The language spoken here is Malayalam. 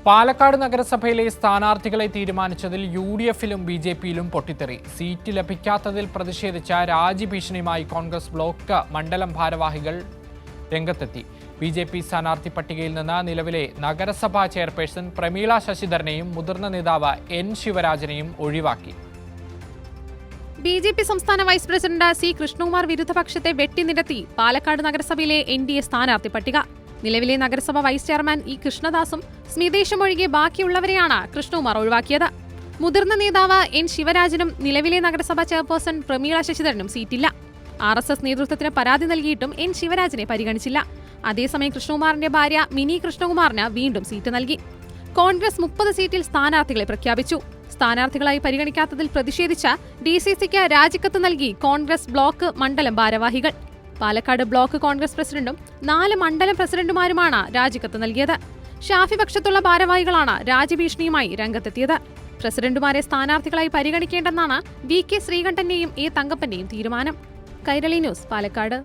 പാലക്കാട് നഗരസഭയിലെ സ്ഥാനാർത്ഥികളെ തീരുമാനിച്ചതിൽ യുഡിഎഫിലും ബിജെപിയിലും പൊട്ടിത്തെറി. സീറ്റ് ലഭിക്കാത്തതിൽ പ്രതിഷേധിച്ച രാജിഭീഷണിയുമായി കോൺഗ്രസ് ബ്ലോക്ക് മണ്ഡലം ഭാരവാഹികൾ രംഗത്തെത്തി. ബിജെപി സ്ഥാനാർത്ഥി പട്ടികയിൽ നിന്ന് നിലവിലെ നഗരസഭാ ചെയർപേഴ്സൺ പ്രമീള ശശിധരനെയും മുതിർന്ന നേതാവ് എൻ ശിവരാജനെയും ഒഴിവാക്കി. ബിജെപി സംസ്ഥാന വൈസ് പ്രസിഡന്റ് സി കൃഷ്ണകുമാർ വിരുദ്ധപക്ഷത്തെ വെട്ടിനിരത്തി പാലക്കാട് നഗരസഭയിലെ എൻഡിഎ സ്ഥാനാർത്ഥി പട്ടിക. നിലവിലെ നഗരസഭ വൈസ് ചെയർമാൻ ഇ കൃഷ്ണദാസും സ്മിതേഷും ഒഴികെ ബാക്കിയുള്ളവരെയാണ് കൃഷ്ണകുമാർ ഒഴിവാക്കിയത്. മുതിർന്ന നേതാവ് എൻ ശിവരാജനും നിലവിലെ നഗരസഭാ ചെയർപേഴ്സൺ പ്രമീള ശശിധരനും സീറ്റില്ല. RSS നേതൃത്വത്തിന് പരാതി നൽകിയിട്ടും എൻ ശിവരാജനെ പരിഗണിച്ചില്ല. അതേസമയം കൃഷ്ണകുമാറിന്റെ ഭാര്യ മിനി കൃഷ്ണകുമാറിന് വീണ്ടും സീറ്റ് നൽകി. കോൺഗ്രസ് 30 സീറ്റിൽ സ്ഥാനാർത്ഥികളെ പ്രഖ്യാപിച്ചു. സ്ഥാനാർത്ഥികളായി പരിഗണിക്കാത്തതിൽ പ്രതിഷേധിച്ച DCCക്ക് രാജിക്കത്ത് നൽകി കോൺഗ്രസ് ബ്ലോക്ക് മണ്ഡലം ഭാരവാഹികൾ. പാലക്കാട് ബ്ലോക്ക് കോൺഗ്രസ് പ്രസിഡന്റും 4 മണ്ഡലം പ്രസിഡന്റുമാരുമാണ് രാജിക്കത്ത് നൽകിയത്. ഷാഫി പക്ഷത്തുള്ള ഭാരവാഹികളാണ് രാജ്യഭീഷണിയുമായി രംഗത്തെത്തിയത്. പ്രസിഡന്റുമാരെ സ്ഥാനാർത്ഥികളായി പരിഗണിക്കേണ്ടെന്നാണ് VK ശ്രീകണ്ഠന്റെയും A തങ്കപ്പന്റെയും തീരുമാനം. കൈരളി ന്യൂസ്, പാലക്കാട്.